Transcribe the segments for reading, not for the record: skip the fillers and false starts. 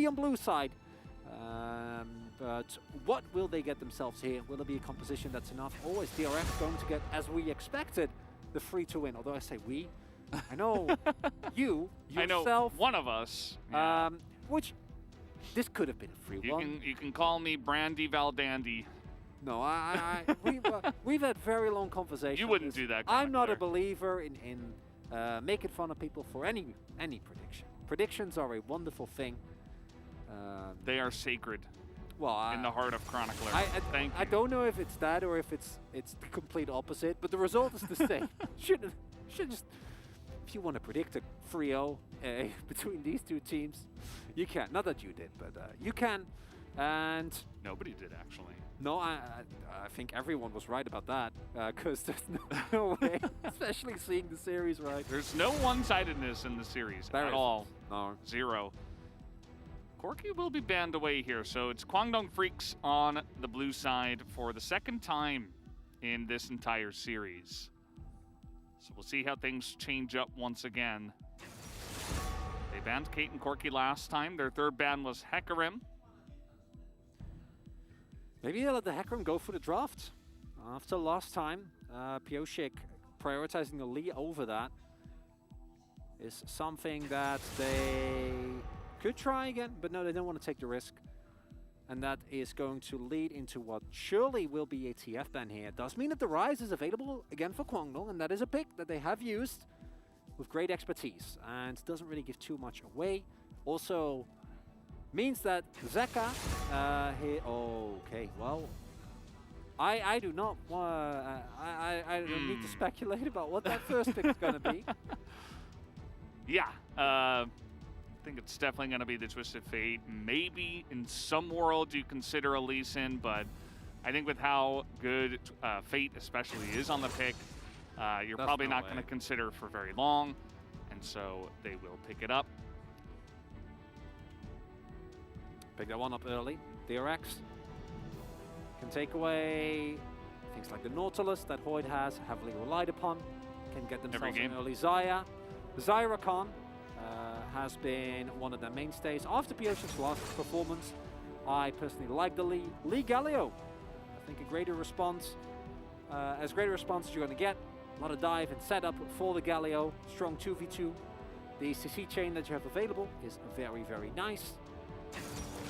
be on blue side. But what will they get themselves here? Will it be a composition that's enough? Or is DRX going to get, as we expected, the free to win? Although I say we, I know you, yourself. I know one of us. Yeah. Which, this could have been a free one. You can call me Brandy Valdandy. No, we've had very long conversations. You wouldn't do that. I'm not a believer in making fun of people for any prediction. Predictions are a wonderful thing. They are sacred. Well, in the heart of Chronicler. Thank you. I don't know if it's that or if it's the complete opposite, but the result is the same. Should just, if you want to predict a 3-0 between these two teams, you can. Not that you did, but you can. And nobody did actually. No, I think everyone was right about that, because there's no way, especially seeing the series right. There's no one-sidedness in the series at all. No. Zero. Corki will be banned away here, so it's Kwangdong Freaks on the blue side for the second time in this entire series. So we'll see how things change up once again. They banned Kate and Corki last time. Their third ban was Hecarim. Maybe they'll let the Hecarim go for the draft. After last time, Pioshik prioritizing the Lee over that is something that they could try again, but no, they don't want to take the risk. And that is going to lead into what surely will be a TF ban here. It does mean that the Rise is available again for Kwangdong, and that is a pick that they have used with great expertise, and doesn't really give too much away. Also means that Zeka here. Okay, well, I do not want. I don't need to speculate about what that first pick is going to be. Yeah. I think it's definitely going to be the Twisted Fate. Maybe in some world you consider a Lee Sin, but I think with how good Fate especially is on the pick, you're probably not going to consider for very long, and so they will pick it up. Pick that one up early. DRX can take away things like the Nautilus that Hoyd has heavily relied upon. Can get themselves an early Xayah. Zyrakon has been one of their mainstays. After Pioshik's last performance, I personally like the Lee. Lee Galio, I think a greater response, as great a response as you're going to get. A lot of dive and setup for the Galio. Strong 2v2. The CC chain that you have available is very, very nice.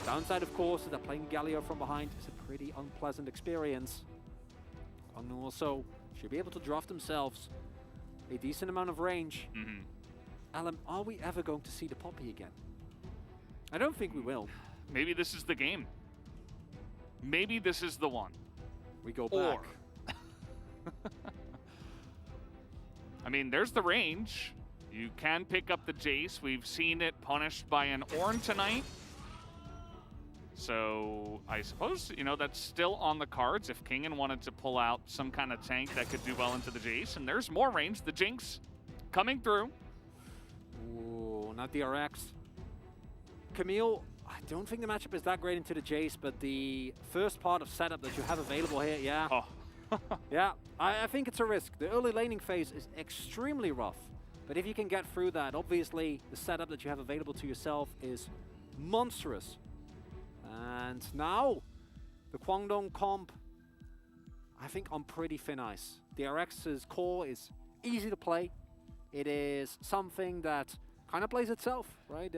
Downside, of course, is that playing Galio from behind is a pretty unpleasant experience. And also should be able to draft themselves a decent amount of range. Alan, are we ever going to see the Poppy again? I don't think we will. Maybe this is the game. Maybe this is the one. We go back. I mean, there's the range. You can pick up the Jace. We've seen it punished by an Ornn tonight. So I suppose, you know, that's still on the cards if Kingen wanted to pull out some kind of tank that could do well into the Jace. And there's more range. The Jinx coming through. Ooh, not DRX. Camille, I don't think the matchup is that great into the Jace, but the first part of setup that you have available here, yeah. Oh. Yeah, I think it's a risk. The early laning phase is extremely rough. But if you can get through that, obviously the setup that you have available to yourself is monstrous. And now, the Kwangdong comp, I think on pretty thin ice. DRX's core is easy to play. It is something that kind of plays itself, right?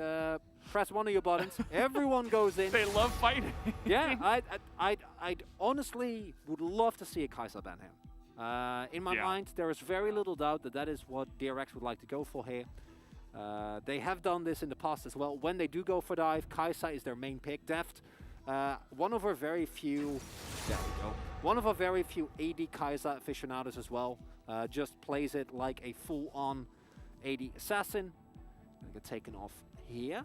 Press one of your buttons, everyone goes in. They love fighting. Yeah, I'd honestly would love to see a Kai'Sa ban here. In my mind, there is very little doubt that that is what DRX would like to go for here. They have done this in the past as well. When they do go for dive, Kai'Sa is their main pick. Deft, one of our very few, there we go. One of our very few AD Kai'Sa aficionados as well. Just plays it like a full-on AD assassin. Gonna get taken off here.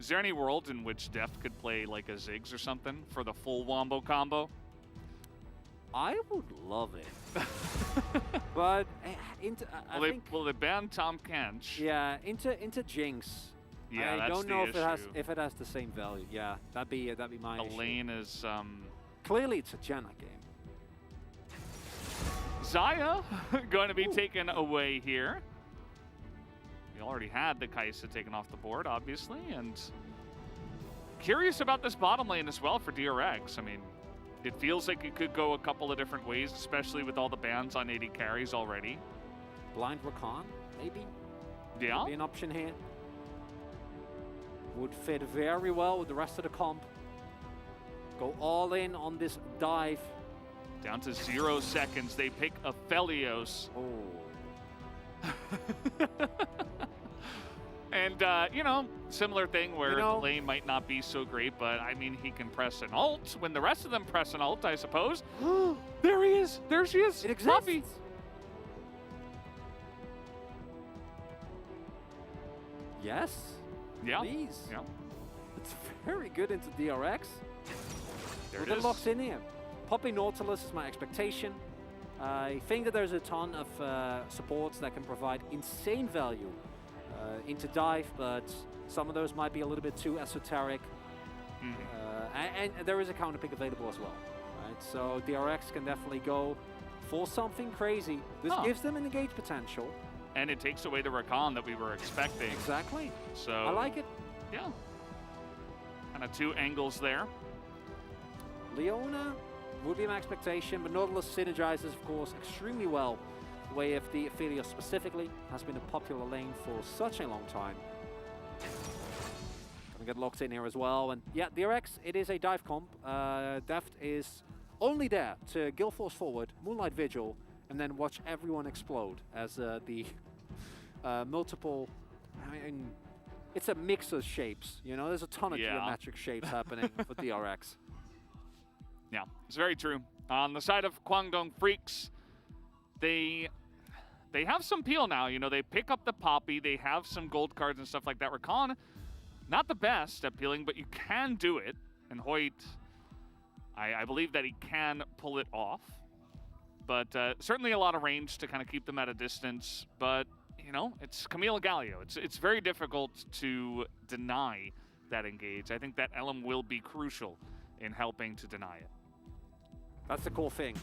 Is there any world in which Deft could play like a Ziggs or something for the full Wombo combo? I would love it. But I think, will they ban Tom Kench? Yeah, into Jinx. Yeah, I don't know if it has the same value. Yeah, that'd be my issue. Lane is clearly it's a Janna game. Xayah going to be taken away here. We We already had the Kai'Sa taken off the board, obviously, and curious about this bottom lane as well for DRX. I mean, it feels like it could go a couple of different ways, especially with all the bans on AD carries already. Blind Rakan, maybe? Yeah. Could be an option here. Would fit very well with the rest of the comp. Go all in on this dive. Down to 0 seconds. They pick Aphelios. Oh. And, you know, similar thing where the lane might not be so great, but, I mean, he can press an ult when the rest of them press an ult, I suppose. There he is. There she is. It exists. Poppy. Yes. Yeah. Please. Yeah. It's very good into DRX. There it It is. locks in here. Popping Nautilus is my expectation. I think that there's a ton of supports that can provide insane value into dive, but some of those might be a little bit too esoteric. And there is a counter pick available as well. Right? So DRX can definitely go for something crazy. This gives them an engage potential. And it takes away the Rakan that we were expecting. Exactly. So I like it. Yeah. Kind of 2 angles there. Leona would be my expectation, but Nautilus synergizes, of course, extremely well. The way of the Aphelios specifically has been a popular lane for such a long time. Gonna get locked in here as well. And yeah, DRX, it is a dive comp. Deft is only there to Guild Force forward, Moonlight Vigil, and then watch everyone explode as the multiple, I mean, it's a mix of shapes, you know, there's a ton of geometric shapes happening for DRX. Yeah, it's very true. On the side of Kwangdong Freaks, they have some peel now. You know, they pick up the Poppy, they have some gold cards and stuff like that. Rakan, not the best at peeling, but you can do it. And Hoyt, I believe that he can pull it off. But certainly a lot of range to kind of keep them at a distance. But, you know, it's Camille Galio. It's very difficult to deny that engage. I think that Elm will be crucial in helping to deny it. That's the cool thing.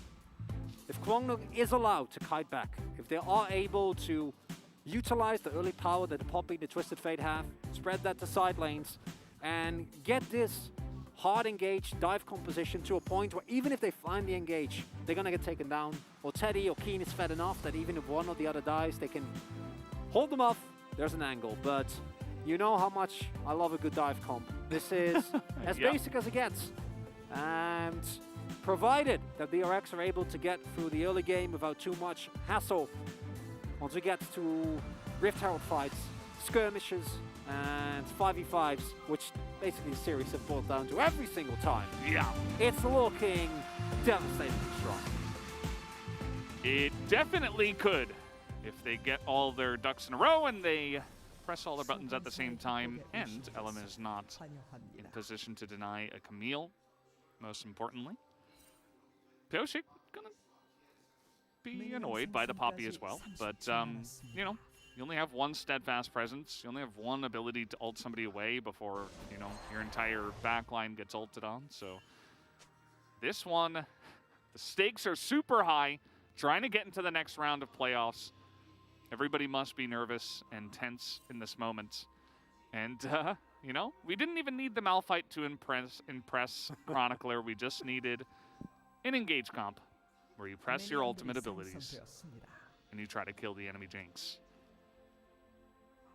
If Kwangdong is allowed to kite back, if they are able to utilize the early power that the Poppy, the Twisted Fate have, spread that to side lanes, and get this hard engage dive composition to a point where even if they find the engage, they're gonna get taken down. Or Teddy or Keen is fed enough that even if one or the other dies, they can hold them off. There's an angle, but you know how much I love a good dive comp. This is as basic as it gets. And provided that the DRX are able to get through the early game without too much hassle, once we get to Rift Herald fights, skirmishes, and 5v5s, which basically the series have brought down to every single time. Yeah. It's looking devastatingly strong. It definitely could if they get all their ducks in a row and they press all their buttons at the same time, and Element is not in position to deny a Camille, most importantly. Pyoshik gonna be annoyed by the Poppy as well, but, you know, you only have one steadfast presence. You only have one ability to ult somebody away before, you know, your entire backline gets ulted on. So this one, the stakes are super high. Trying to get into the next round of playoffs. Everybody must be nervous and tense in this moment. And, you know, we didn't even need the Malphite to impress Chronicler. We just needed an engage comp where you press your ultimate abilities and you try to kill the enemy Jinx.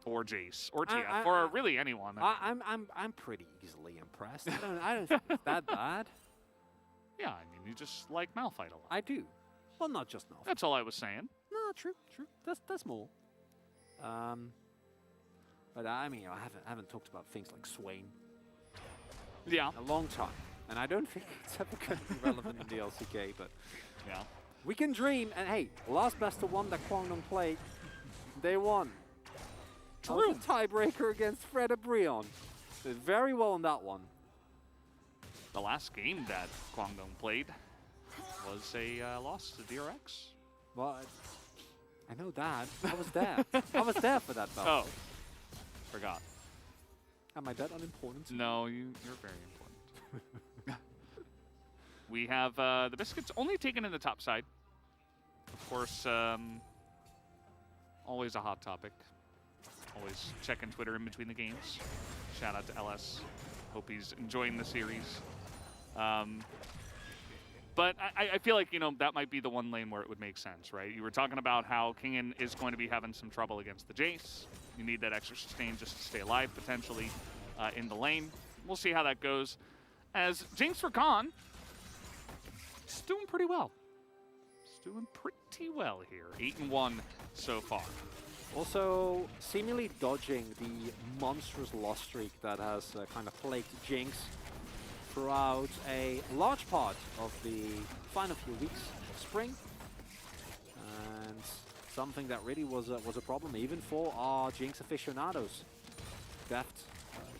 Or Jace, or TF, or really anyone. I'm pretty easily impressed. I don't think it's that bad. Yeah, I mean, you just like Malphite a lot. I do. Well, not just Malphite. That's all I was saying. No, true. That's more. But I mean, I haven't talked about things like Swain. Yeah. In a long time, and I don't think it's ever going to be relevant in the LCK. But yeah, we can dream. And hey, last best of one that Kwangdong played, they won. True. That was a tiebreaker against Fred Brion. Did very well on that one. The last game that Kwangdong played was a loss to DRX. Well, I know that. I was there. I was there for that battle. Oh, forgot. Am I that unimportant? No, you're very important. We have the Biscuits only taken in the top side. Of course, always a hot topic. Always checking Twitter in between the games. Shout out to LS. Hope he's enjoying the series. But I feel like, you know, that might be the one lane where it would make sense, right? You were talking about how Kingen is going to be having some trouble against the Jace. You need that extra sustain just to stay alive, potentially, in the lane. We'll see how that goes. As Jinx for Khan, it's doing pretty well. It's doing pretty well here. 8-1 so far. Also, seemingly dodging the monstrous loss streak that has kind of plagued Jinx throughout a large part of the final few weeks of spring. And something that really was a problem even for our Jinx aficionados. Deft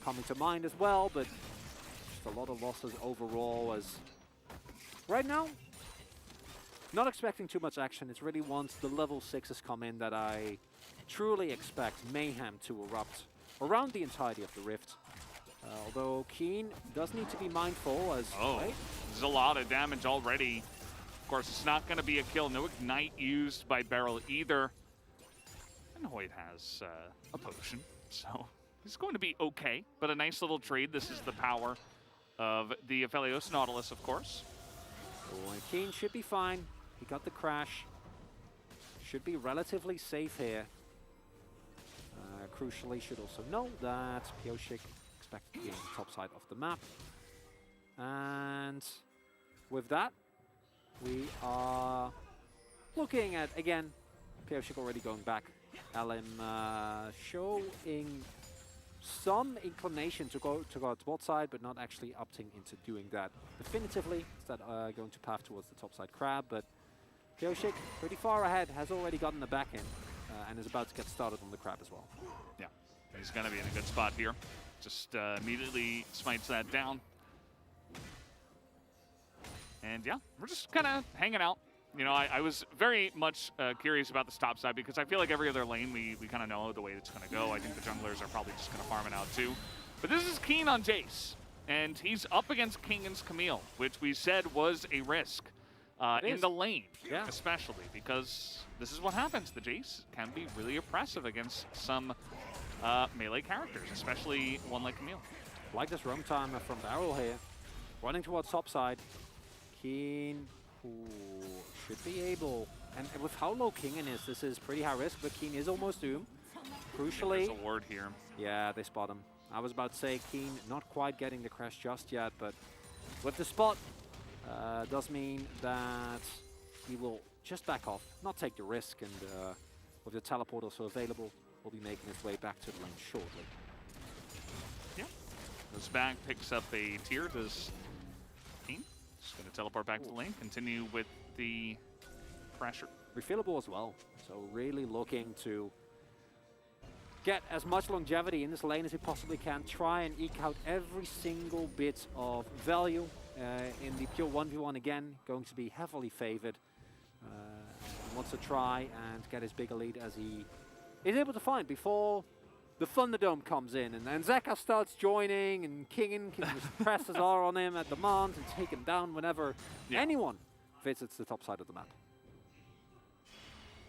coming to mind as well, but just a lot of losses overall as right now, not expecting too much action. It's really once the level 6s come in that I truly expect mayhem to erupt around the entirety of the Rift. Although Keen does need to be mindful as... Oh, right? There's a lot of damage already. Of course, it's not going to be a kill. No Ignite used by Beryl either. And Hoyt has a potion, so he's going to be okay. But a nice little trade. This is the power of the Aphelios Nautilus, of course. Oh, and Keen should be fine. He got the crash. Should be relatively safe here. Crucially, should also know that Pioshik expected to be on the top side of the map. And with that, we are looking at, again, Pioshik already going back. LM showing some inclination to go to bot side, but not actually opting into doing that definitively. Instead, going to path towards the top side crab, but Pioshik, pretty far ahead, has already gotten the back in and is about to get started on the crab as well. Yeah, he's going to be in a good spot here. Just immediately smites that down. And yeah, we're just kind of hanging out. You know, I was very much curious about this top side because I feel like every other lane we kind of know the way it's going to go. I think the junglers are probably just going to farm it out too. But this is Keen on Jace, and he's up against Kingen's Camille, which we said was a risk in the lane, especially because this is what happens. The Jace can be really oppressive against some melee characters, especially one like Camille. Like this roam timer from Beryl here, running towards top side. Keen should be able, and with how low Kingen is, this is pretty high risk, but Keen is almost doomed. Crucially, there's a ward here. Yeah, they spot him. I was about to say Keen not quite getting the crash just yet, but with the spot, does mean that he will just back off, not take the risk, and with the teleport also available, will be making his way back to the lane shortly. Yeah, goes back, picks up a tier, does Keen. Just going to teleport back to the lane, continue with the pressure. Refillable as well, so really looking to get as much longevity in this lane as he possibly can, try and eke out every single bit of value in the pure 1v1 again, going to be heavily favored. Wants to try and get as big a lead as he is able to find before the Thunderdome comes in, and then Zeka starts joining, and Kingen can just press his R on him at demand and take him down whenever anyone visits the top side of the map.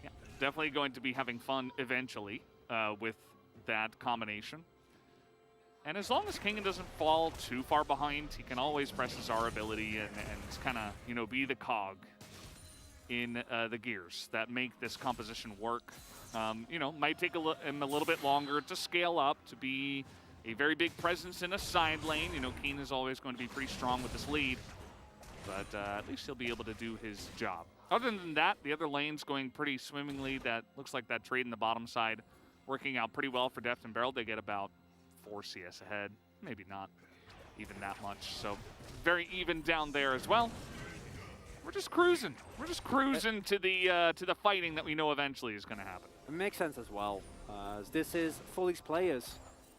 Yeah, definitely going to be having fun eventually with that combination. And as long as Kingen doesn't fall too far behind, he can always press his R ability and kind of, you know, be the cog in the gears that make this composition work. You know, might take him a little bit longer to scale up, to be a very big presence in a side lane. You know, Keen is always going to be pretty strong with this lead, but at least he'll be able to do his job. Other than that, the other lane's going pretty swimmingly. That looks like that trade in the bottom side working out pretty well for Deft and Beryl. They get about 4 CS ahead, maybe not even that much. So very even down there as well. We're just cruising. We're just cruising to the fighting that we know eventually is going to happen. It makes sense as well, as this is for these players,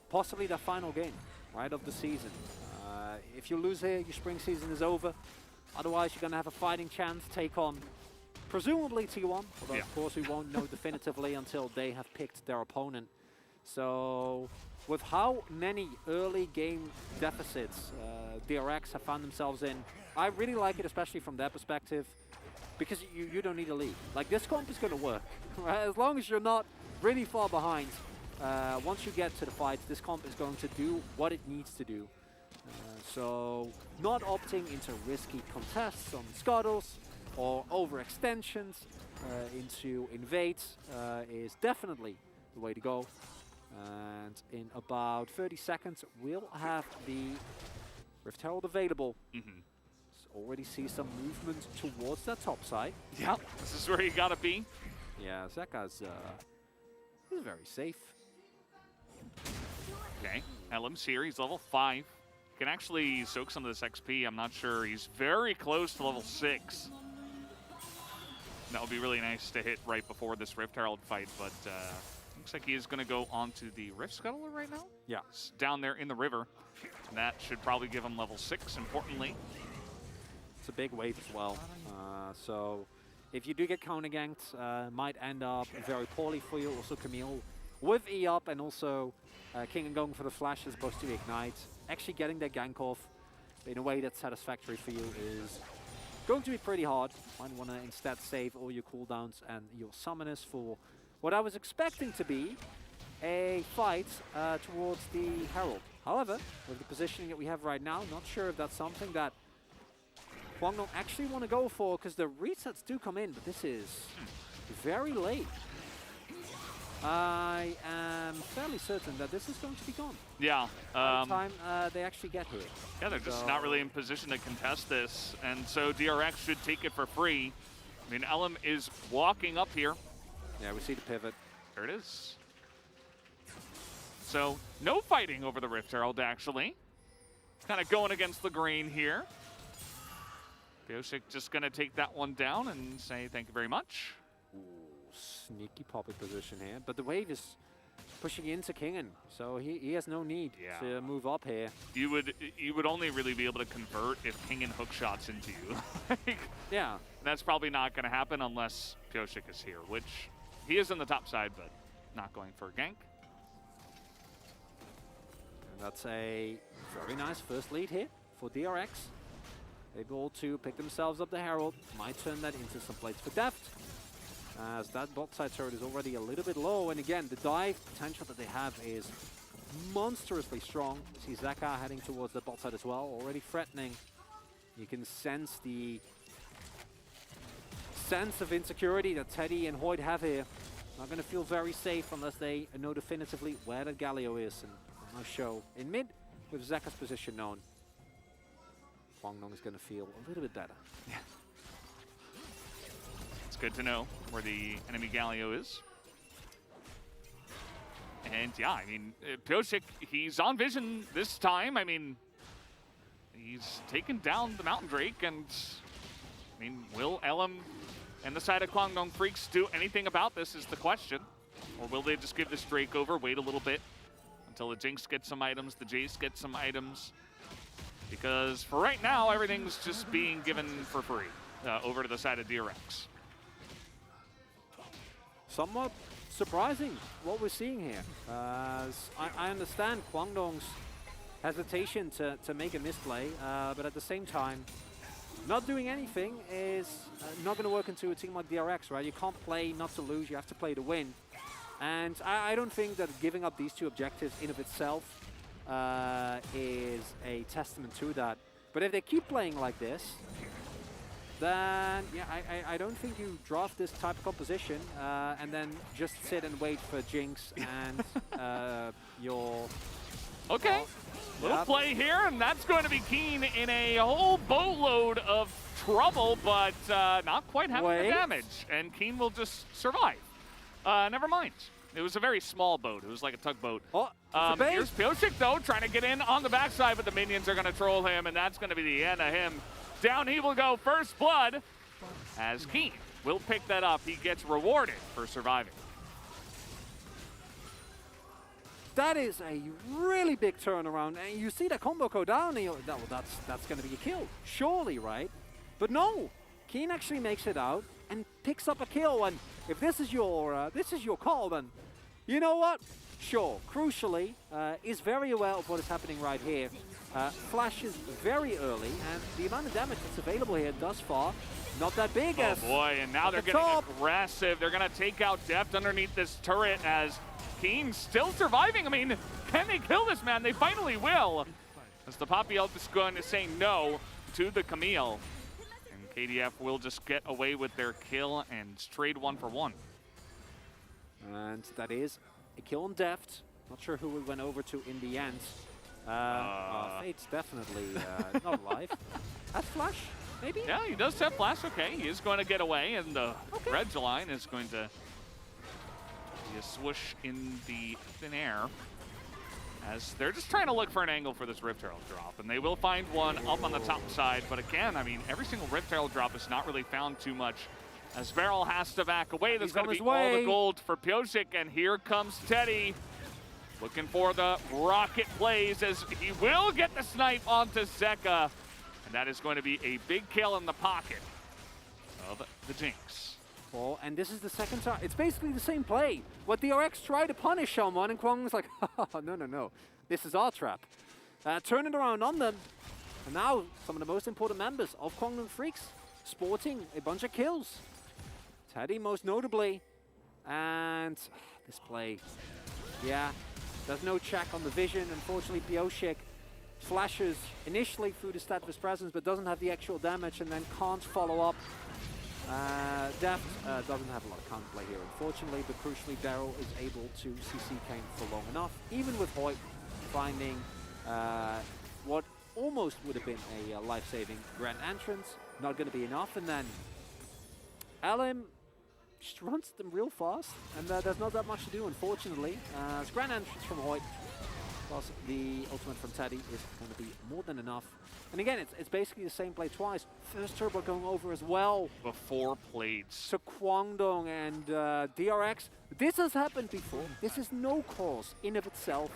possibly their final game, right, of the season. If you lose here, your spring season is over. Otherwise, you're going to have a fighting chance, take on presumably T1, although of course we won't know definitively until they have picked their opponent. So with how many early game deficits DRX have found themselves in, I really like it, especially from their perspective, because you don't need a lead. Like, this comp is going to work, right? As long as you're not really far behind, once you get to the fight, this comp is going to do what it needs to do. So not opting into risky contests on scuttles or overextensions into invades is definitely the way to go. And in about 30 seconds, we'll have the Rift Herald available. Already see some movement towards that top side. Yep, this is where you gotta be. Yeah, Zeka's he's very safe. Okay, Elam's here, he's level 5. Can actually soak some of this XP, I'm not sure. He's very close to level 6. That would be really nice to hit right before this Rift Herald fight, but looks like he is gonna go onto the Rift Scuttler right now. Yeah. It's down there in the river. And that should probably give him level 6, importantly. It's a big wave as well. So if you do get counter-ganked, might end up very poorly for you. Also Camille with E up and also King and going for the flash as opposed to Ignite. Actually getting their gank off in a way that's satisfactory for you is going to be pretty hard. Might want to instead save all your cooldowns and your summoners for what I was expecting to be a fight towards the Herald. However, with the positioning that we have right now, not sure if that's something that Kwangdong actually want to go for, because the resets do come in, but this is very late. I am fairly certain that this is going to be gone. Yeah. By the time they actually get here. Yeah, they're just not really in position to contest this, and so DRX should take it for free. I mean, Elam is walking up here. Yeah, we see the pivot. There it is. So, no fighting over the Rift Herald, actually. Kind of going against the grain here. Pyosik just going to take that one down and say thank you very much. Ooh, sneaky popping position here. But the wave is pushing into Kingen, so he has no need to move up here. You would only really be able to convert if Kingen hook shots into you. Yeah. That's probably not going to happen unless Pyosik is here, which he is on the top side, but not going for a gank. And that's a very nice first lead here for DRX. Able to pick themselves up the Herald. Might turn that into some plates for deft, as that bot side turret is already a little bit low. And again, the dive potential that they have is monstrously strong. You see Zeka heading towards the bot side as well, already threatening. You can sense the sense of insecurity that Teddy and Hoyd have here. Not going to feel very safe unless they know definitively where that Galio is. And no show in mid with Zeka's position known. Kwangdong is going to feel a little bit better. Yeah. It's good to know where the enemy Galio is. And yeah, I mean, Pyosik, he's on vision this time. I mean, he's taken down the Mountain Drake, and I mean, will Elam and the side of Kwangdong Freaks do anything about this is the question. Or will they just give this Drake over, wait a little bit until the Jinx gets some items, the Jace gets some items? Because for right now, everything's just being given for free over to the side of DRX. Somewhat surprising what we're seeing here. I understand Kwangdong's hesitation to make a misplay, but at the same time, not doing anything is not going to work into a team like DRX, right? You can't play not to lose, you have to play to win. And I don't think that giving up these two objectives in of itself is a testament to that. But if they keep playing like this, then yeah, I don't think you draft this type of composition and then just sit and wait for Jinx and your... Okay, little play here, and that's going to be Keen in a whole boatload of trouble, but not quite having the damage. And Keen will just survive. Never mind. It was a very small boat. It was like a tugboat. Oh, here's Pyosik, though, trying to get in on the backside, but the minions are going to troll him, and that's going to be the end of him. Down he will go, first blood, as Keen will pick that up. He gets rewarded for surviving. That is a really big turnaround, and you see the combo go down, and you're, that's going to be a kill, surely, right? But no, Keen actually makes it out and picks up a kill, and if this is your call, then you know what? Sure. Crucially, is very aware of what is happening right here. Flashes very early, and the amount of damage that's available here thus far, not that big. Oh boy, and now they're getting aggressive. They're going to take out Deft underneath this turret as Keen still surviving. I mean, can they kill this man? They finally will. As the Poppy Elf is going to say no to the Camille. And KDF will just get away with their kill and trade 1 for 1. And that is a kill on Deft. Not sure who we went over to in the end. Fate's definitely not alive. Has Flash, maybe? Yeah, he does have Flash. Okay, he is going to get away, and the Red line is going to be a swoosh in the thin air. As they're just trying to look for an angle for this Rift Herald drop, and they will find one up on the top side. But again, I mean, every single Rift Herald drop is not really found too much. As Beryl has to back away, there's going to be all the gold for Pyosik, and here comes Teddy. Looking for the rocket plays as he will get the snipe onto Zeka. And that is going to be a big kill in the pocket of the Jinx. Well, and this is the second time. It's basically the same play. What DRX tried to punish someone, and Kwang's like, no. This is our trap. Turn it around on them. And now some of the most important members of Kwangdong Freaks sporting a bunch of kills. Teddy most notably. And this play, yeah. There's no check on the vision. Unfortunately, Pyosik flashes initially through the Status presence, but doesn't have the actual damage and then can't follow up. Deft doesn't have a lot of counterplay here, unfortunately, but crucially, Daryl is able to CC Kane for long enough, even with Hoyt finding what almost would have been a life-saving grand entrance. Not going to be enough, and then LM just runs them real fast, and there's not that much to do, unfortunately. It's grand entrance from Hoyt, plus the ultimate from Teddy is going to be more than enough. And again, it's basically the same play twice. First turbo going over as well. Before plates. So Kwangdong and DRX. This has happened before. This is no cause in of itself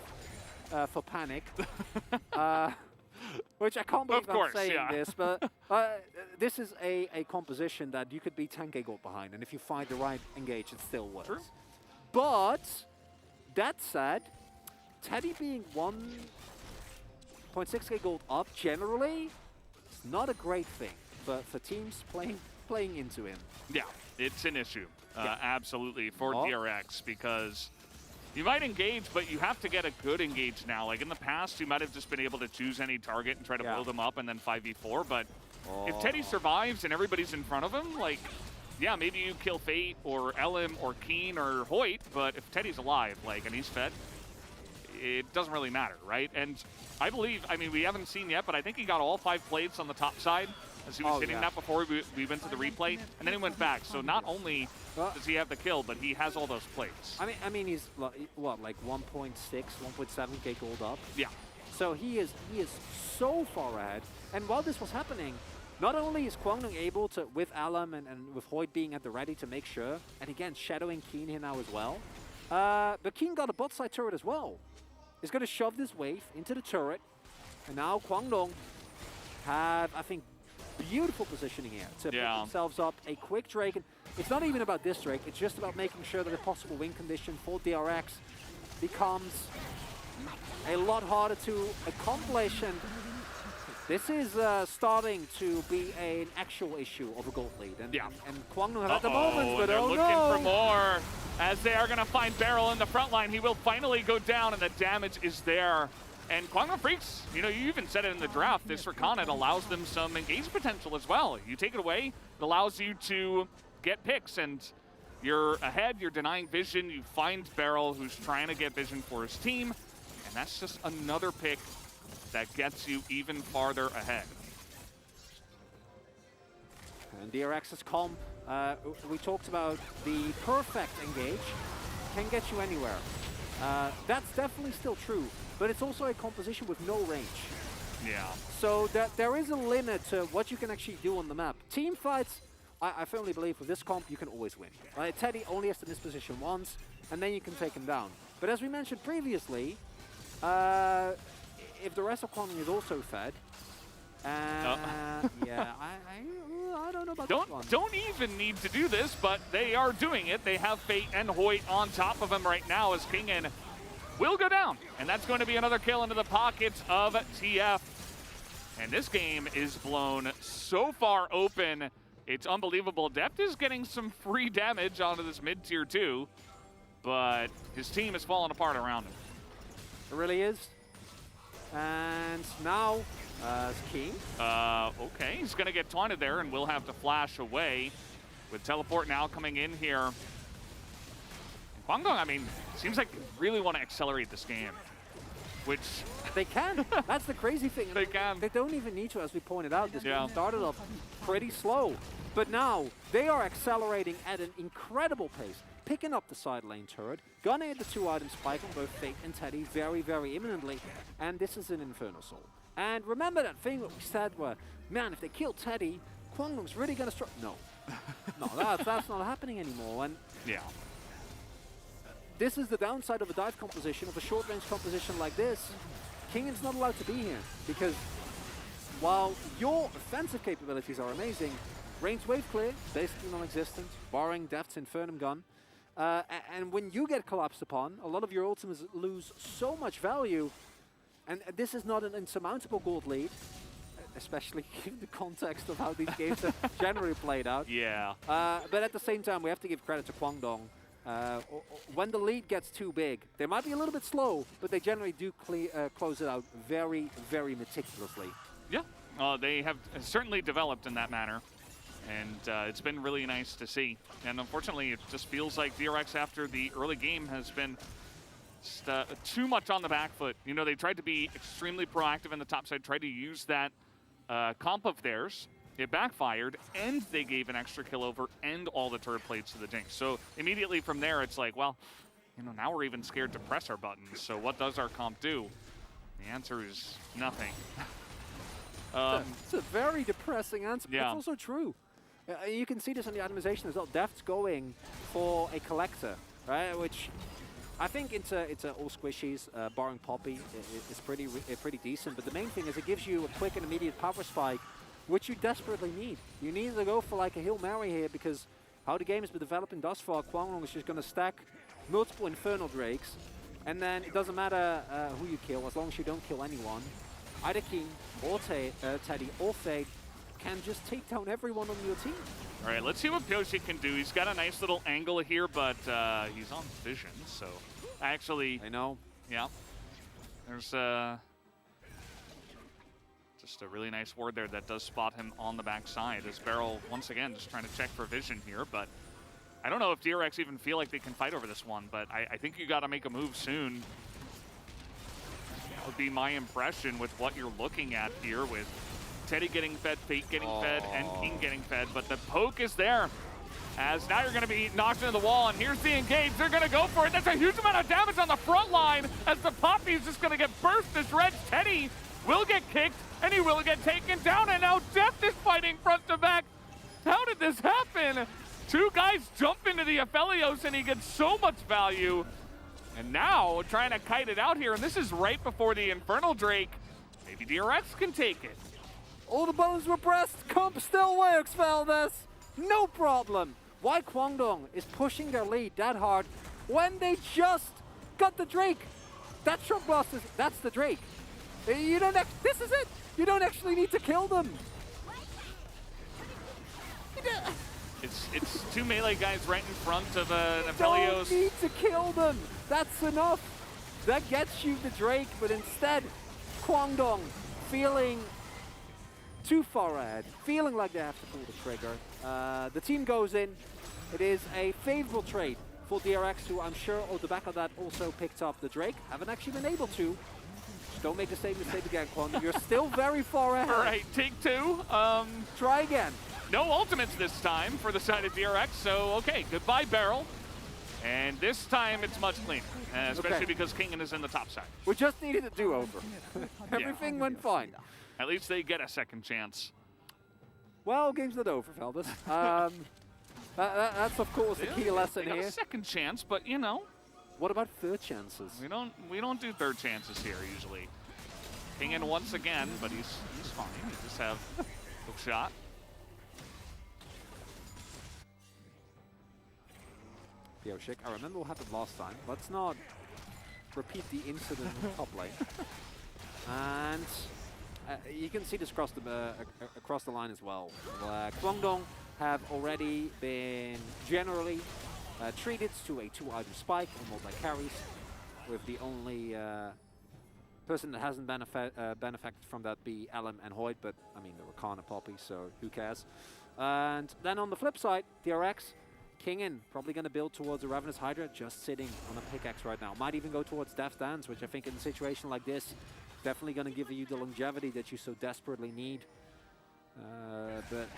for panic. Which I can't believe I'm saying this, but this is a composition that you could be 10k gold behind, and if you find the right engage, it still works. True. But that said, Teddy being 1.6k gold up generally, it's not a great thing for teams playing into him. Yeah, it's an issue, absolutely, for DRX, because you might engage, but you have to get a good engage now. Like in the past, you might have just been able to choose any target and try to build him up and then 5v4. But if Teddy survives and everybody's in front of him, like, yeah, maybe you kill Fate or LM or Keen or Hoyt, but if Teddy's alive, like, and he's fed, it doesn't really matter, right? And I believe, I mean, we haven't seen yet, but I think he got all 5 plates on the top side as he was hitting that before we went to the replay, and then he went back. So not only does he have the kill, but he has all those plates. I mean, he's what, like 1.6, 1.7k gold up. Yeah. So he is so far ahead. And while this was happening, not only is Kwangdong able to, with Alam and with Hoyt being at the ready to make sure, and again shadowing Keen here now as well. But Keen got a bot side turret as well. He's going to shove this wave into the turret, and now Kwangdong have, I think, beautiful positioning here to put themselves up a quick Drake. And it's not even about this Drake, it's just about making sure that a possible win condition for DRX becomes a lot harder to accomplish. And this is starting to be an actual issue of a gold lead. And Kwangdong have at the moment, but they're looking for more. As they are going to find Beryl in the front line, he will finally go down, and the damage is there. And Kwangdong Freaks, you know, you even said it in the draft, this Rakan, it allows them some engage potential as well. You take it away, it allows you to get picks, and you're ahead, you're denying vision, you find Beryl, who's trying to get vision for his team, and that's just another pick that gets you even farther ahead. And DRX's comp, we talked about the perfect engage, can get you anywhere. That's definitely still true, but it's also a composition with no range. Yeah. So there is a limit to what you can actually do on the map. Team fights, I firmly believe with this comp, you can always win. Right? Teddy only has to miss position once, and then you can take him down. But as we mentioned previously, if the rest of Kwangdong is also fed, yeah, I don't know about this one. Don't even need to do this, but they are doing it. They have Fate and Hoyt on top of him right now as Kingen will go down. And that's going to be another kill into the pockets of TF. And this game is blown so far open. It's unbelievable. Deft is getting some free damage onto this mid-tier 2. but his team is falling apart around him. It really is. And now, King. Okay, he's going to get taunted there, and we'll have to flash away with teleport now coming in here. Kwangdong, I mean, seems like they really want to accelerate this game, which... They can. That's the crazy thing. They can. They don't even need to, as we pointed out. This game started off pretty slow. But now, they are accelerating at an incredible pace, picking up the side lane turret, gonna hit the 2-item spike on both Fate and Teddy very, very imminently. And this is an Inferno Soul. And remember that thing that we said where, man, if they kill Teddy, Kwangdong's really gonna struggle. No. No, that's not happening anymore. And yeah. This is the downside of a dive composition, of a short-range composition like this. Kingan's not allowed to be here, because while your offensive capabilities are amazing, range wave clear, basically non-existent, barring Deft's Infernum gun. And when you get collapsed upon, a lot of your ultimates lose so much value, and this is not an insurmountable gold lead, especially in the context of how these games have generally played out. Yeah. But at the same time, we have to give credit to Kwangdong. When the lead gets too big, they might be a little bit slow, but they generally do close it out very, very meticulously. Yeah, they have certainly developed in that manner, and it's been really nice to see. And unfortunately, it just feels like DRX after the early game has been just, too much on the back foot. You know, they tried to be extremely proactive in the top side, tried to use that comp of theirs. It backfired, and they gave an extra kill over and all the turret plates to the Jinx. So immediately from there, it's like, well, you know, now we're even scared to press our buttons. So what does our comp do? The answer is nothing. It's a very depressing answer, but yeah. it's also true. You can see this in the itemization as well. Deft's going for a collector, right? Which I think it's all squishies, barring Poppy, is pretty decent. But the main thing is it gives you a quick and immediate power spike, which you desperately need. You need to go for like a Hail Mary here, because how the game has been developing thus far, Kwangdong is just going to stack multiple Infernal Drakes, and then it doesn't matter who you kill, as long as you don't kill anyone. Either King or Teddy or Fade can just take down everyone on your team. All right, let's see what Pyoshi can do. He's got a nice little angle here, but he's on vision, so actually... I know. Yeah. There's just a really nice ward there that does spot him on the backside. As Beryl, once again, just trying to check for vision here, but I don't know if DRX even feel like they can fight over this one, but I think you got to make a move soon. That would be my impression with what you're looking at here, with Teddy getting fed, Fate getting fed, and King getting fed, but the poke is there. As now you're going to be knocked into the wall, and here's the engage. They're going to go for it. That's a huge amount of damage on the front line, as the Poppy is just going to get burst as Red. Teddy will get kicked, and he will get taken down, and now Deft is fighting front to back. How did this happen? Two guys jump into the Aphelios, and he gets so much value. And now, trying to kite it out here, and this is right before the Infernal Drake. Maybe DRX can take it. All the buttons were pressed. Comp still works, Valdez. No problem. Why Kwangdong is pushing their lead that hard when they just got the Drake? That Shock Blast that's the Drake. You don't. This is it. You don't actually need to kill them. It's two melee guys right in front of an Aphelios. Don't need to kill them. That's enough. That gets you the Drake, but instead, Kwangdong feeling too far ahead, feeling like they have to pull the trigger. The team goes in. It is a favorable trade for DRX, who I'm sure on the back of that also picked up the Drake. Haven't actually been able to. Just don't make the same mistake again, Kwangdong. You're still very far ahead. All right, take two. Try again. No ultimates this time for the side of DRX, so okay, goodbye Beryl. And this time it's much cleaner, especially because Kingen is in the top side. We just needed a do-over. Everything went fine. At least they get a second chance. Well, game's not over, Felder. That's of course the key lesson they got here. A second chance, but you know. What about third chances? We don't do third chances here usually. Kingen once again, but he's fine. He just have hook shot. Pyoshik, I remember what happened last time. Let's not repeat the incident in top lane. And you can see this across the line as well. Kwangdong have already been generally treat it to a 2-item spike on multi-carries, with the only person that hasn't benefited from that be Alem and Hoyt, but I mean, they were Kana Poppy, so who cares? And then on the flip side, DRX, Kingin, probably going to build towards a Ravenous Hydra, just sitting on a pickaxe right now. Might even go towards Death Dance, which I think in a situation like this, definitely going to give you the longevity that you so desperately need. But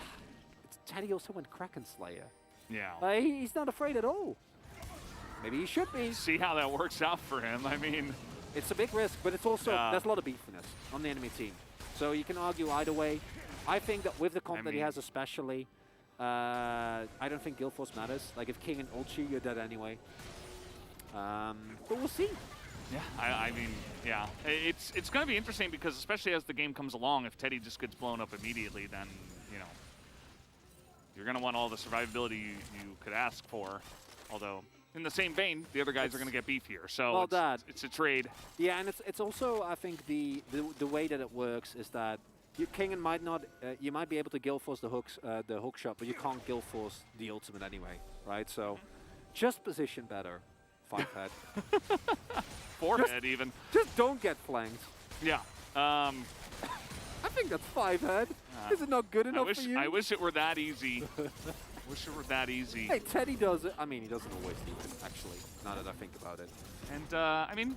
Teddy also went Kraken Slayer. Yeah. He's not afraid at all. Maybe he should be. See how that works out for him. I mean, it's a big risk, but it's also, there's a lot of beefiness on the enemy team. So you can argue either way. I think that with the comp that he has especially, I don't think Guild Force matters. Like if King and ult you, you're dead anyway. But we'll see. Yeah, I mean, yeah. It's going to be interesting because especially as the game comes along, if Teddy just gets blown up immediately, then, you know, you're going to want all the survivability you could ask for. Although, in the same vein, the other guys are going to get beefier. So it's a trade. Yeah, and it's also, I think, the way that it works is that Kingen might not, you might be able to Guild Force the hook shot, but you can't Guild Force the ultimate anyway, right? So just position better, 5-head. 4-head even. Just don't get flanked. Yeah. I think that's 5-head. Is it not good enough for you? I wish it were that easy. Wish it were that easy. Hey, Teddy does it. I mean, he doesn't always do it, actually, now that I think about it. And, I mean,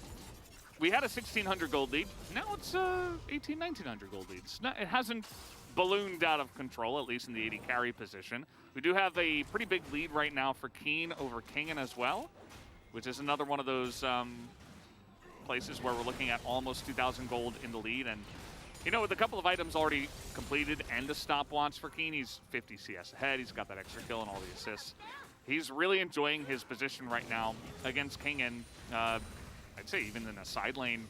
we had a 1,600 gold lead. Now it's 1,800, 1,900 gold leads. It hasn't ballooned out of control, at least in the 80 carry position. We do have a pretty big lead right now for Keen over Kingen as well, which is another one of those places where we're looking at almost 2,000 gold in the lead. And, you know, with a couple of items already completed and a stopwatch for Keen, he's 50 CS ahead. He's got that extra kill and all the assists. He's really enjoying his position right now against Kingen. I'd say even in a side lane,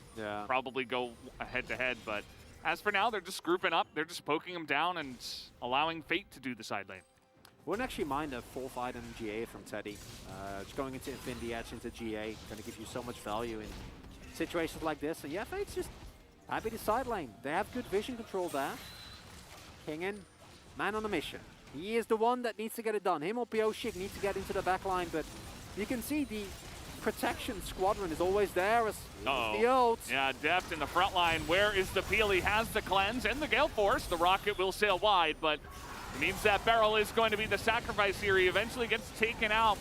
probably go head-to-head. But as for now, they're just grouping up. They're just poking him down and allowing Fate to do the side lane. Wouldn't actually mind a 4th item GA from Teddy. Just going into Infinity Edge into GA, going to give you so much value in situations like this. And yeah, Fate's just happy to side lane. They have good vision control there. Kingen, man on a mission. He is the one that needs to get it done. Him or Pioshik need to get into the back line, but you can see the protection squadron is always there as the ult. Yeah, Deft in the front line. Where is the peel? He has the cleanse and the Gale Force. The rocket will sail wide, but it means that barrel is going to be the sacrifice here. He eventually gets taken out.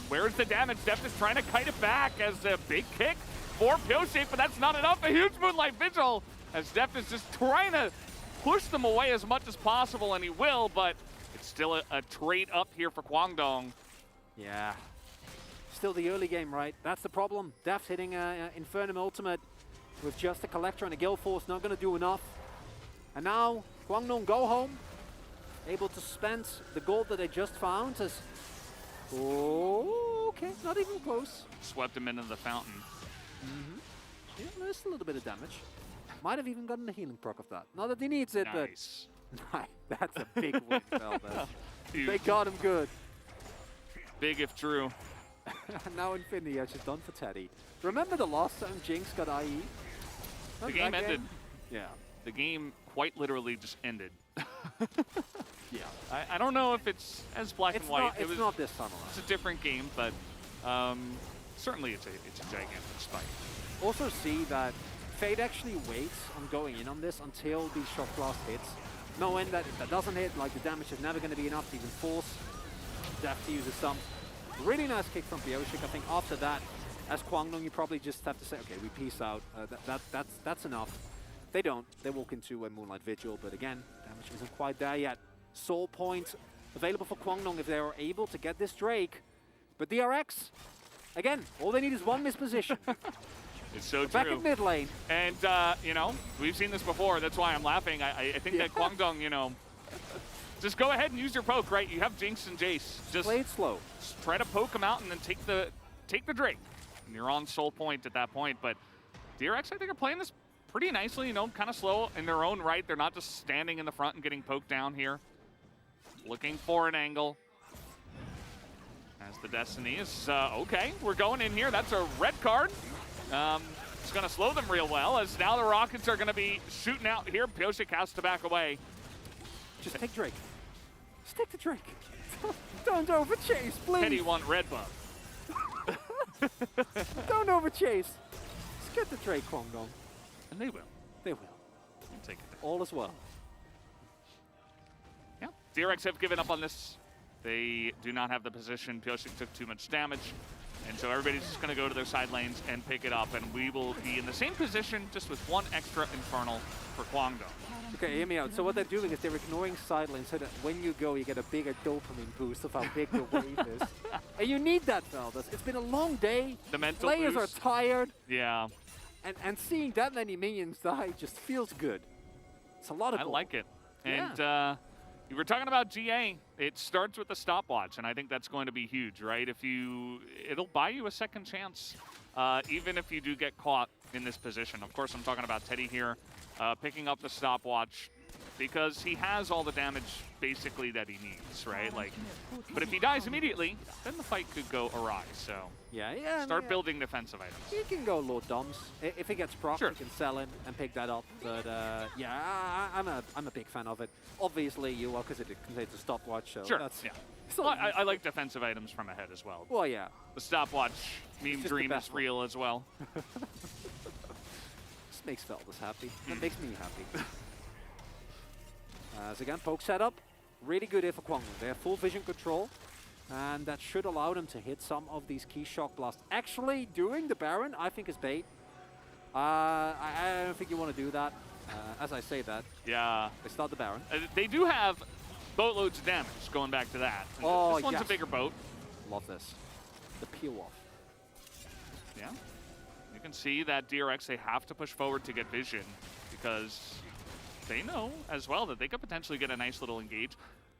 Where's the damage? Deft is trying to kite it back as a big kick for Pioshik, but that's not enough. A huge Moonlight Vigil as Deft is just trying to push them away as much as possible, and he will, but it's still a trade up here for Kwangdong. Yeah. Still the early game, right? That's the problem. Deft hitting Infernum Ultimate with just a Collector and a Guild Force, not going to do enough. And now, Kwangdong go home, able to spend the gold that they just found as... Oh, okay, not even close. Swept him into the fountain. Yeah, there's a little bit of damage. Might have even gotten the healing proc of that. Not that he needs it, nice. But that's a big win, Velvet. They got him good. Big if true. Now Infinity Edge is done for Teddy. Remember the last time Jinx got IE? The game ended. Yeah. The game quite literally just ended. Yeah. I don't know if it's as black and white. It's not this time around. It's a different game, but certainly it's a gigantic spike. Also see that Fate actually waits on going in on this until the shot blast hits, knowing that if that doesn't hit, like the damage is never going to be enough to even force Deft to use a stump. Really nice kick from Pioshik. I think after that, as Kwangdong, you probably just have to say, okay, we peace out. That's enough. They don't. They walk into a Moonlight Vigil, but again, damage isn't quite there yet. Soul point available for Kwangdong if they are able to get this Drake. But DRX, again, all they need is one misposition. It's so true. Back in mid lane. And, you know, we've seen this before. That's why I'm laughing. I think that Kwangdong, you know, just go ahead and use your poke, right? You have Jinx and Jace. Just play it slow. Just try to poke them out and then take the Drake. And you're on soul point at that point. But DRX, I think, are playing this pretty nicely, you know, kind of slow in their own right. They're not just standing in the front and getting poked down here. Looking for an angle. As the Destiny is, okay, we're going in here. That's a red card. It's going to slow them real well, as now the Rockets are going to be shooting out here. Pioshik has to back away. Just take Drake. Stick to Drake. Don't overchase, please. Teddy want red buff. Don't overchase. Just get the trade, Kwangdong. And they will. They will. We'll take it. All is well. Yeah, DRX have given up on this. They do not have the position. Pyosik took too much damage. And so everybody's just going to go to their side lanes and pick it up. And we will be in the same position, just with one extra Infernal for Kwangdong. Okay, hear me out. So what they're doing is they're ignoring side lanes so that when you go, you get a bigger dopamine boost of how big the wave is. And you need that, fellas. It's been a long day. The mental Players boost. are tired. Yeah. And seeing that many minions die just feels good. It's a lot of I gold. like it. Yeah. And you were talking about GA. It starts with a stopwatch, and I think that's going to be huge, right? It'll buy you a second chance, even if you do get caught in this position. Of course, I'm talking about Teddy here, picking up the stopwatch, because he has all the damage basically that he needs, right? Like, but if he dies immediately, then the fight could go awry. So yeah. start building defensive items. He can go low doms. If he gets proc, Sure. he can sell in and pick that up. But yeah, I'm a big fan of it. Obviously, you are, because it contains a stopwatch. So Sure. that's, Yeah. it's Well, not I like defensive items from ahead as well. well, yeah. The stopwatch meme just the dream best is real as well. This makes Feldas happy. That makes me happy. So again, poke setup. Really good here for Kwangdong. They have full vision control. And that should allow them to hit some of these key shock blasts. Actually, doing the Baron, I think is bait. I don't think you want to do that. As I say that, Yeah. they start the Baron. They do have boatloads of damage, going back to that. Oh, this one's yes. a bigger boat. Love this. The peel off. Yeah. You can see that DRX, they have to push forward to get vision, because they know as well that they could potentially get a nice little engage.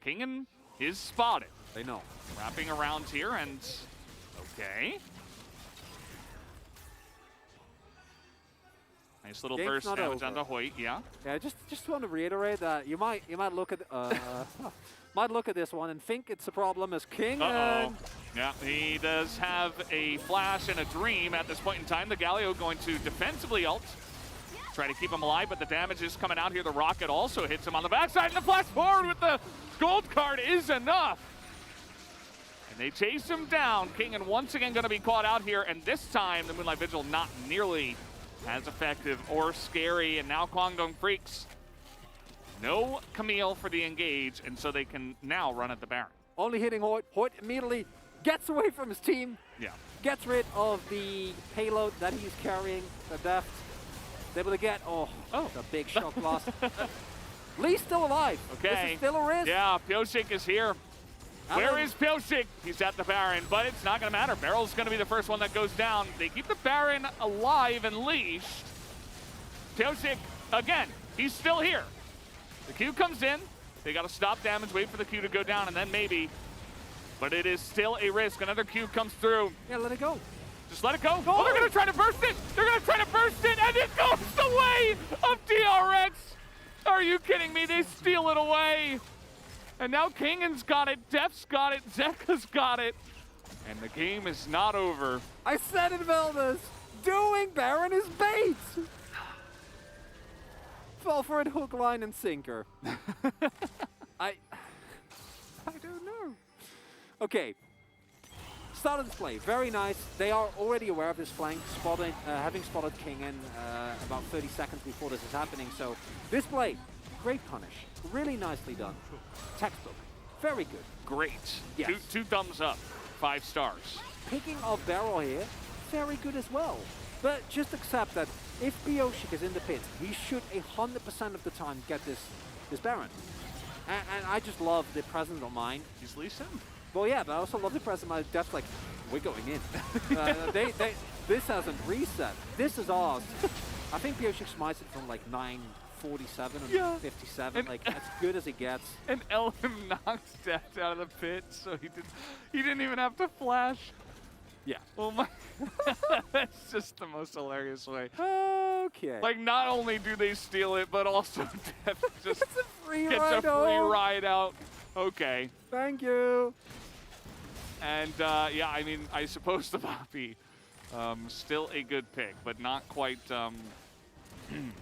Kingen is spotted. They know. Wrapping around here, and okay. Nice little Game's burst not damage over. onto Hoyt, yeah. Yeah, just want to reiterate that you might look at this one and think it's a problem as King. Uh-oh. Yeah, he does have a flash and a dream at this point in time. The Galio going to defensively ult. Try to keep him alive, but the damage is coming out here. The rocket also hits him on the backside, and the flash forward with the gold card is enough. And they chase him down. Kingen once again going to be caught out here, and this time the Moonlight Vigil not nearly as effective or scary. And now Kwangdong Freaks, no Camille for the engage, and so they can now run at the Baron. Only hitting Hoyt. Hoyt immediately gets away from his team. Yeah. Gets rid of the payload that he's carrying. The deft. They're able to get the big shock blast. Lee's still alive. Okay. This is still a risk. Yeah, Pyosik is here. Where is Pyosik? He's at the Baron, but it's not going to matter. Barrel's going to be the first one that goes down. They keep the Baron alive and leashed. Pyosik, again, he's still here. The Q comes in. They got to stop damage, wait for the Q to go down, and then maybe. But it is still a risk. Another Q comes through. Yeah, let it go. Just let it go. Oh, they're going to try to burst it. They're going to try to burst it, and it goes the way of DRX. Are you kidding me? They steal it away. And now Kingen's got it, Def's got it, Zeka's got it. And the game is not over. I said it, Veldas. Doing Baron is bait. Fall for it, hook, line, and sinker. I don't know. Okay. Start of display, very nice. They are already aware of this flank, having spotted Kingen about 30 seconds before this is happening. So this play, great punish, really nicely done. Textbook, very good. Great. Yes. Two thumbs up, 5 stars. Picking of Barrel here, very good as well. But just accept that if Pyosik is in the pit, he should 100% of the time get this Baron. And I just love the presence of mind. He's Lee Sin. Well, yeah, but I also love the presence of mind. That's like, we're going in. This hasn't reset. This is ours. I think Pyosik smites it from like 947 and 57, like as good as it gets. And Elvin knocks Def out of the pit, so he didn't even have to flash. Yeah. Oh my, that's just the most hilarious way. Okay. Like, not only do they steal it, but also Def just It's a free gets ride a free home. ride out. Okay. Thank you. And yeah, I mean, I suppose the Poppy, still a good pick, but not quite,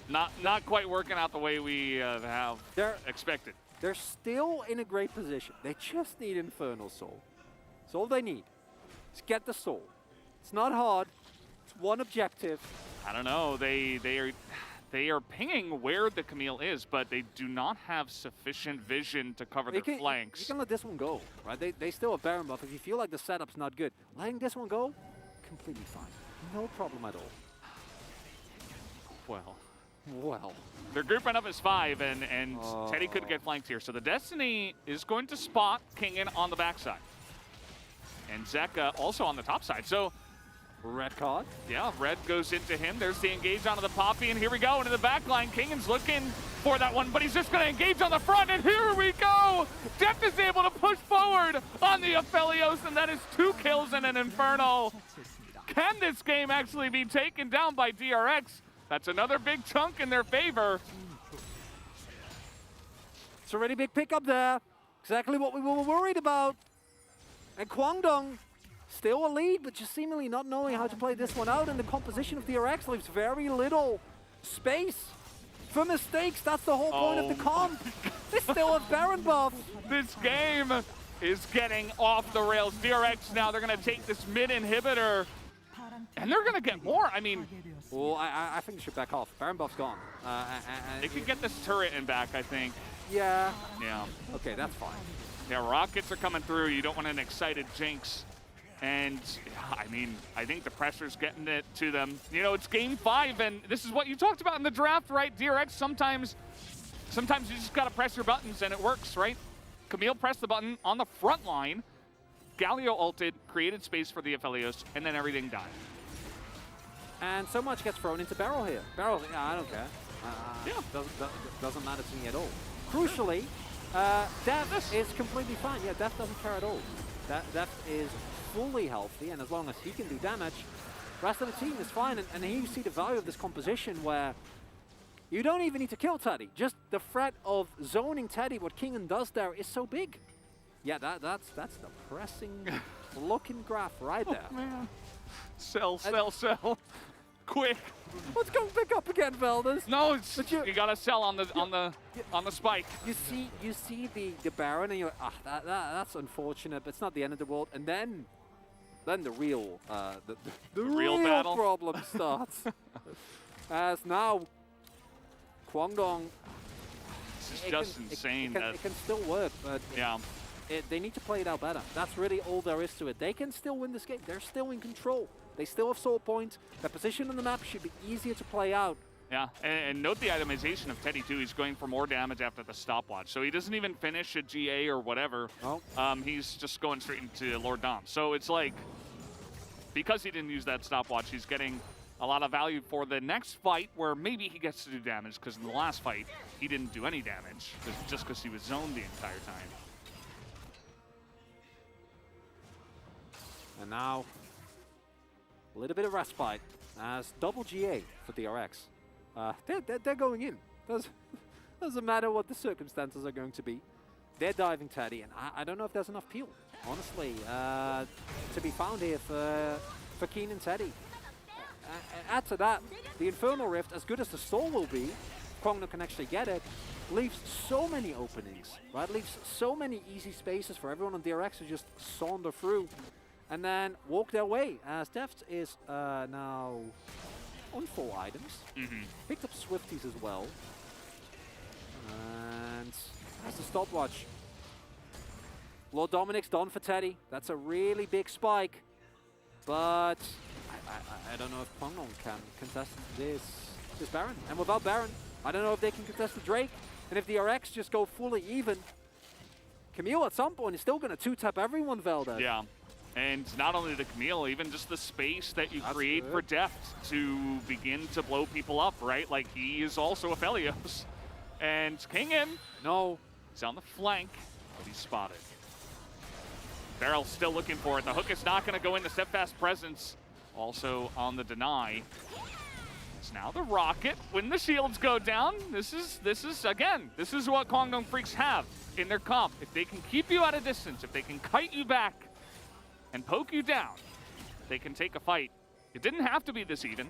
not quite working out the way we have expected. They're still in a great position. They just need Infernal Soul. That's all they need. Just get the soul. It's not hard. It's one objective. I don't know. They are pinging where the Camille is, but they do not have sufficient vision to cover their flanks. You can let this one go, right? They still have Baron buff. If you feel like the setup's not good, letting this one go, completely fine. No problem at all. Well. They're grouping up as 5, and Teddy could get flanked here. So the Destiny is going to spot Kingen on the backside. And Zeka also on the top side. So red card. Yeah, red goes into him. There's the engage onto the Poppy, and here we go into the back line. Kingen's looking for that one, but he's just going to engage on the front, and here we go! Deft is able to push forward on the Aphelios, and that is 2 kills and an Inferno. Can this game actually be taken down by DRX? That's another big chunk in their favor. It's a really big pickup there. Exactly what we were worried about. And Kwangdong still a lead, but just seemingly not knowing how to play this one out. And the composition of DRX leaves very little space for mistakes. That's the whole point of the comp. They still have Baron buff. This game is getting off the rails. DRX now, they're going to take this mid inhibitor, and they're going to get more. I mean, well, I think they should back off. Baron buff's gone. They could get this turret in back, I think. Yeah. Yeah. Okay, that's fine. Yeah, rockets are coming through. You don't want an excited Jinx. And, I mean, I think the pressure's getting it to them. You know, it's game 5, and this is what you talked about in the draft, right? DRX, sometimes you just got to press your buttons, and it works, right? Camille pressed the button on the front line. Galio ulted, created space for the Aphelios, and then everything died. And so much gets thrown into Barrel here. Barrel, yeah, I don't care. Doesn't matter to me at all. Crucially, Def is completely fine. Yeah, Def doesn't care at all. Def is fully healthy, and as long as he can do damage, the rest of the team is fine. And here you see the value of this composition where you don't even need to kill Teddy. Just the threat of zoning Teddy, what Kingen does there, is so big. Yeah, that's the pressing looking graph right there. Oh, man. Sell. Quick. Let's go pick up again, Velders. No, you gotta sell on the spike. You see the Baron, and you're like, that's unfortunate, but it's not the end of the world. And then the real the real battle problem starts. As now Kwangdong. This is just insane. It can still work, but yeah. They need to play it out better. That's really all there is to it. They can still win this game. They're still in control. They still have sword points. Their position on the map should be easier to play out. Yeah, and note the itemization of Teddy too. He's going for more damage after the stopwatch. So he doesn't even finish a GA or whatever. Oh. He's just going straight into Lord Dom. So it's like, because he didn't use that stopwatch, he's getting a lot of value for the next fight where maybe he gets to do damage, because in the last fight, he didn't do any damage just because he was zoned the entire time. And now, a little bit of respite as double GA for DRX. They're going in. Doesn't matter what the circumstances are going to be. They're diving Teddy, and I don't know if there's enough peel, honestly, to be found here for Keen and Teddy. Add to that, the Infernal Rift, as good as the stall will be, Kwangdong can actually get it, leaves so many openings, right? Leaves so many easy spaces for everyone on DRX to just saunter through and then walk their way, as Deft is now on 4 items. Picked up Swifties as well. And that's the stopwatch. Lord Dominic's done for Teddy. That's a really big spike. But I don't know if Kwangdong can contest this Baron. And without Baron, I don't know if they can contest the Drake. And if the RX just go fully even, Camille at some point is still going to 2-tap everyone, Velda. Yeah. And not only the Camille, even just the space that you create for Deft to begin to blow people up, right? Like, he is also Aphelios. And Kingen, no, he's on the flank, but he's spotted. Barrel's still looking for it. The hook is not going to go into Steadfast Presence. Also on the deny. It's now the rocket. When the shields go down, this is what Kwangdong Freaks have in their comp. If they can keep you at a distance, if they can kite you back and poke you down, they can take a fight. It didn't have to be this even,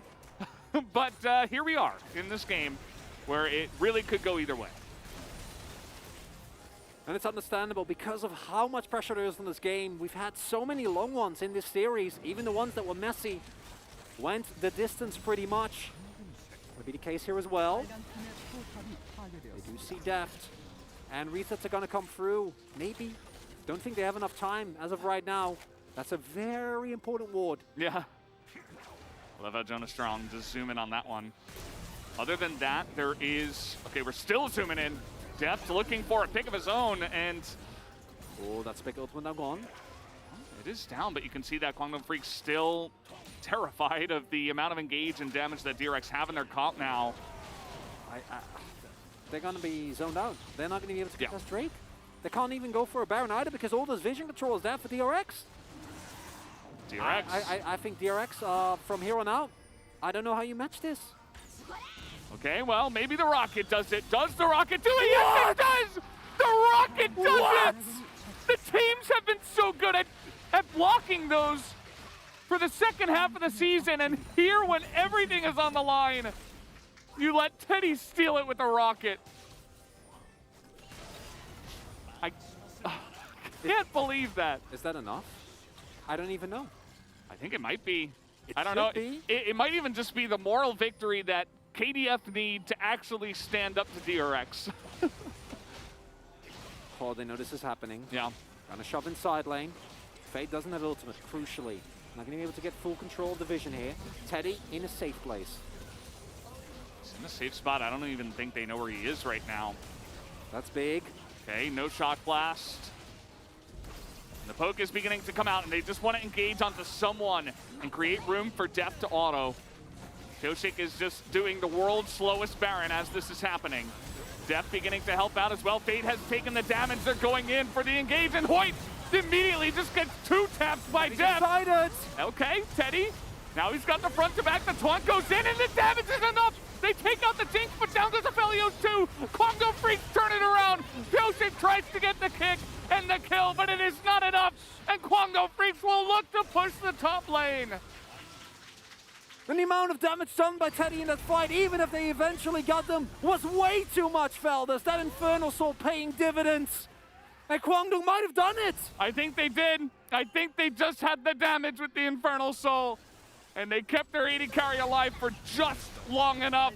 but here we are in this game where it really could go either way. And it's understandable because of how much pressure there is in this game. We've had so many long ones in this series. Even the ones that were messy went the distance pretty much. Will be the case here as well. They do see Deft. And resets are going to come through. Maybe. Don't think they have enough time as of right now. That's a very important ward. Yeah. Love how Jonah Strong just zoom in on that one. Other than that, there is... Okay, we're still zooming in. Deft looking for a pick of his own, and... Oh, that's big ultimate now gone. It is down, but you can see that Kwangdong Freak's still terrified of the amount of engage and damage that DRX have in their comp now. They're going to be zoned out. They're not going to be able to contest Drake. They can't even go for a Baron either because all those vision control is there for DRX. DRX. I think DRX, from here on out, I don't know how you match this. Okay, well, maybe the Rocket does it. Does the Rocket do it? Yes, it does! The Rocket does it! The teams have been so good at blocking those for the second half of the season, and here, when everything is on the line, you let Teddy steal it with the Rocket. I can't believe that. Is that enough? I don't even know. I think it might be. It I don't know. be. It might even just be the moral victory that KDF need to actually stand up to DRX. Oh, they know this is happening. Yeah. Gonna shove inside lane. Fade doesn't have ultimate, crucially. Not gonna be able to get full control of the vision here. Teddy in a safe place. He's in a safe spot. I don't even think they know where he is right now. That's big. Okay, no shock blast. The poke is beginning to come out, and they just want to engage onto someone and create room for Deft to auto. Koshik is just doing the world's slowest Baron as this is happening. Deft beginning to help out as well. Fade has taken the damage. They're going in for the engage, and Hoyt immediately just gets two tapped by Deft. Okay, Teddy. Now he's got the front to back. The taunt goes in, and the damage is enough. They take out the Jinx, but down goes Aphelios too. Kwangdong Freaks turn it around. Koshik tries to get the kick and the kill, but it is not enough. And Kwangdong Freaks will look to push the top lane. And the amount of damage done by Teddy in that fight, even if they eventually got them, was way too much, Felders. That Infernal Soul paying dividends. And Kwangdong might have done it. I think they did. I think they just had the damage with the Infernal Soul. And they kept their AD carry alive for just long enough.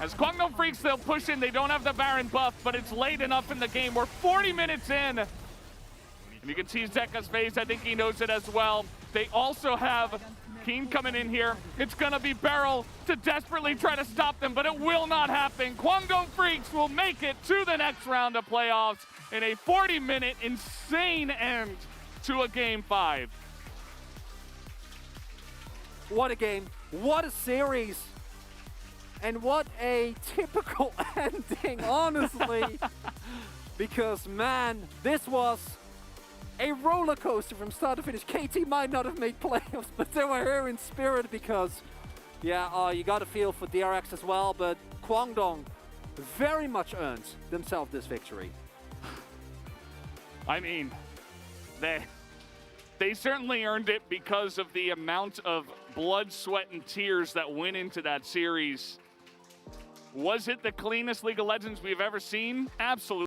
As Kwangdong Freaks, they'll push in. They don't have the Baron buff, but it's late enough in the game. We're 40 minutes in. And you can see Zeka's face. I think he knows it as well. They also have Keen coming in here. It's going to be Beryl to desperately try to stop them, but it will not happen. Kwangdong Freaks will make it to the next round of playoffs in a 40-minute insane end to a Game 5. What a game. What a series. And what a typical ending, honestly. Because, man, this was a roller coaster from start to finish. KT might not have made playoffs, but they were here in spirit because, yeah, you got to feel for DRX as well, but Kwangdong very much earned themselves this victory. I mean, they certainly earned it because of the amount of blood, sweat, and tears that went into that series. Was it the cleanest League of Legends we've ever seen? Absolutely.